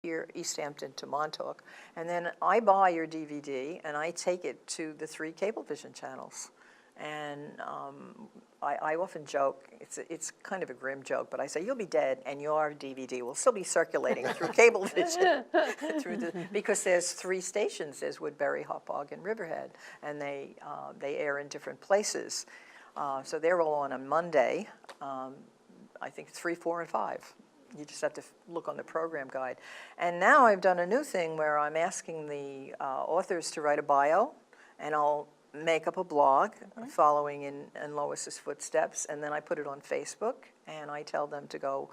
here, East Hampton to Montauk, and then I buy your DVD and I take it to the 3 Cablevision channels. And I often joke, it's kind of a grim joke, but I say, you'll be dead and your DVD will still be circulating through Cablevision, because there's 3 stations. There's Woodbury, Hauppauge, and Riverhead, and they air in different places. So they're all on a Monday, I think 3, 4, and 5. You just have to look on the program guide. And now I've done a new thing where I'm asking the authors to write a bio, and I'll make up a blog following in Lois's footsteps, and then I put it on Facebook, and I tell them to go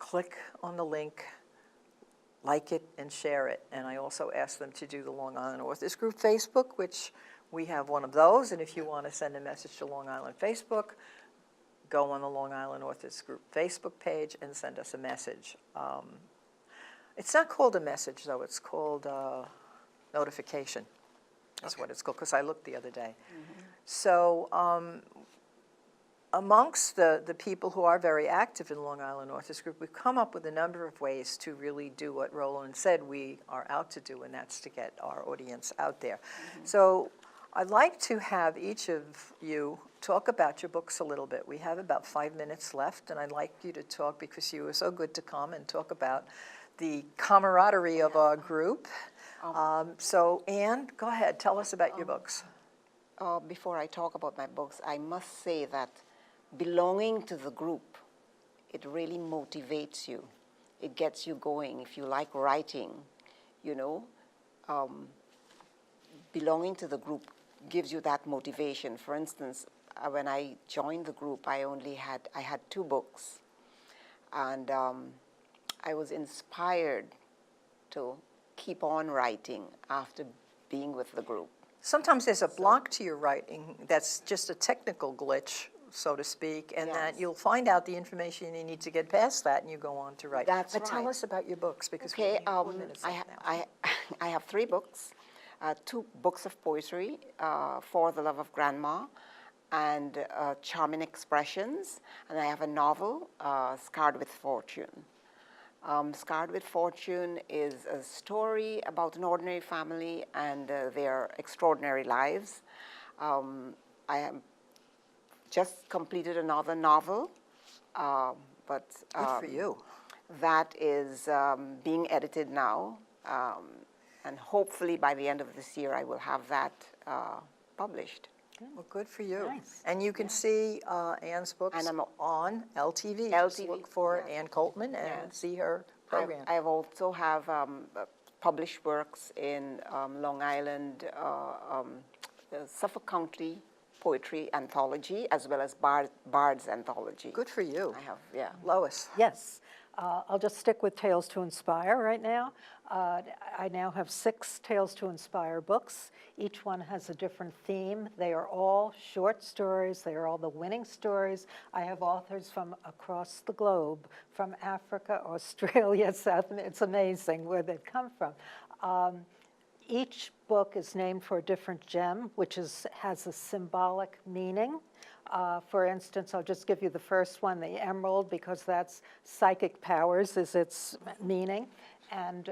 click on the link, like it, and share it. And I also ask them to do the Long Island Authors Group Facebook, which we have one of those, and if you want to send a message to Long Island Facebook, go on the Long Island Authors Group Facebook page and send us a message. It's not called a message, though. It's called notification. That's what it's called, because I looked the other day. So amongst the people who are very active in Long Island Authors Group, we've come up with a number of ways to really do what Roland said we are out to do, and that's to get our audience out there. So I'd like to have each of you talk about your books a little bit. We have about 5 minutes left, and I'd like you to talk, because you were so good to come and talk about the camaraderie of our group. So Anne, go ahead, tell us about your books. Before I talk about my books, I must say that belonging to the group, it really motivates you. It gets you going. If you like writing, you know, belonging to the group gives you that motivation. For instance, when I joined the group, I had 2 books, and I was inspired to keep on writing after being with the group. Sometimes there's a block to your writing that's just a technical glitch, so to speak, and that you'll find out the information you need to get past that, and you go on to write. That's but right. tell us about your books, because we Okay, have 4 minutes left now. I have 3 books, 2 books of poetry, For the Love of Grandma, and Charming Expressions, and I have a novel, Scarred with Fortune. Scarred with Fortune is a story about an ordinary family and their extraordinary lives. I have just completed another novel, but Good for you. that is being edited now, and hopefully by the end of this year I will have that published. Well, good for you. Nice. And you can see Anne's books And I'm on LTV. Just LTV, look for yes. Anne Coltman and see her program. I also have published works in Long Island, Suffolk County Poetry Anthology, as well as Bard's Anthology. Good for you. I have, yeah. Lois. Yes. I'll just stick with Tales to Inspire right now. I now have 6 Tales to Inspire books. Each one has a different theme. They are all short stories. They are all the winning stories. I have authors from across the globe, from Africa, Australia, South America. It's amazing where they've come from. Each book is named for a different gem, which has a symbolic meaning. For instance, I'll just give you the first one, the emerald, because that's psychic powers is its meaning. And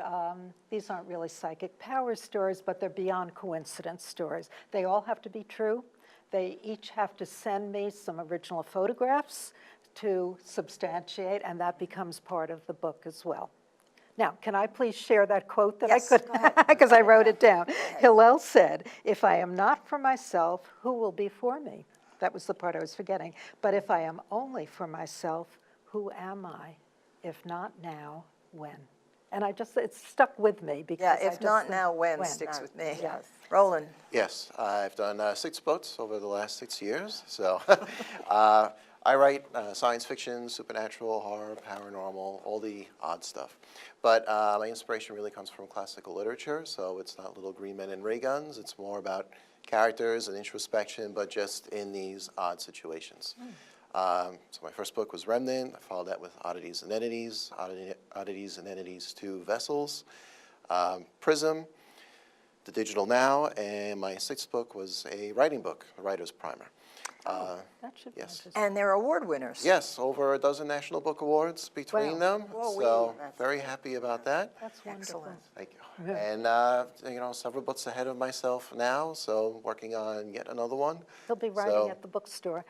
these aren't really psychic power stories, but they're beyond coincidence stories. They all have to be true. They each have to send me some original photographs to substantiate, and that becomes part of the book as well. Now, can I please share that quote that Yes, I could, because I wrote it down. Hillel said, "If I am not for myself, who will be for me?" That was the part I was forgetting. "But if I am only for myself, who am I? If not now, when?" And it's stuck with me because Yeah, if not now, when sticks with me. Yes. Roland. Yes, I've done 6 books over the last 6 years. So I write science fiction, supernatural, horror, paranormal, all the odd stuff. But my inspiration really comes from classical literature, so it's not little green men and ray guns. It's more about characters and introspection, but just in these odd situations. So my first book was Remnant. I followed that with Oddities and Entities, Oddities and Entities 2 Vessels, Prism, The Digital Now, and my 6th book was a writing book, a writer's primer. That should be yes. interesting. And they're award winners. Yes, over a dozen National Book Awards between Wow. them, Whoa-wee. so That's very happy about that. That's wonderful. Excellent. Thank you. And, you know, several books ahead of myself now, so working on yet another one. He'll be writing So- at the bookstore.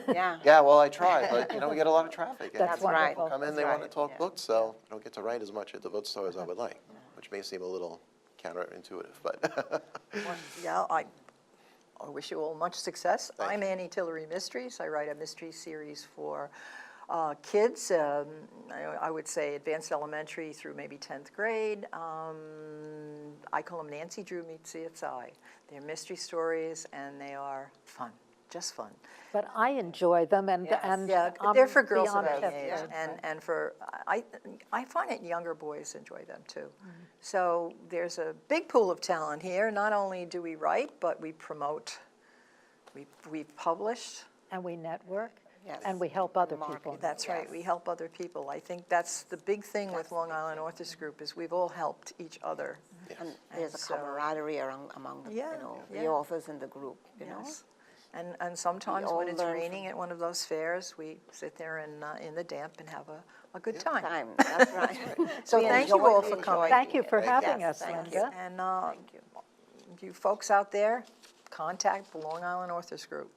Yeah. Yeah, well, I try, but, you know, we get a lot of traffic. and That's people wonderful. Come in, That's they want right, to talk yeah. books, so I don't get to write as much at the bookstore as I would like, which may seem a little counterintuitive, but. Well, yeah, I wish you all much success. Thank I'm you. Annie Tillery Mysteries. I write a mystery series for kids, I would say advanced elementary through maybe 10th grade. I call them Nancy Drew meets CSI. They're mystery stories, and they are fun, just fun. But I enjoy them, and, Yes. and Yeah, I'm they're for girls of beyond any tenth age, grade, and for, I find it younger boys enjoy them too. Mm-hmm. So there's a big pool of talent here. Not only do we write, but we promote. We've published. and we network, Yes. and we help other Market. people. That's right, we help other people. I think that's the big thing with Long Island Authors Group is we've all helped each other. And there's a so- camaraderie among the, Yeah, you know, yeah. the authors in the group, you know? Yes. And sometimes all when it's learn raining from- at one of those fairs, we sit there in the damp and have a good time. Time, that's right. So We thank you enjoy- all we for enjoy coming. Thank you for it. having Yes, us, thank you. Linda. And you folks out there, contact the Long Island Authors Group.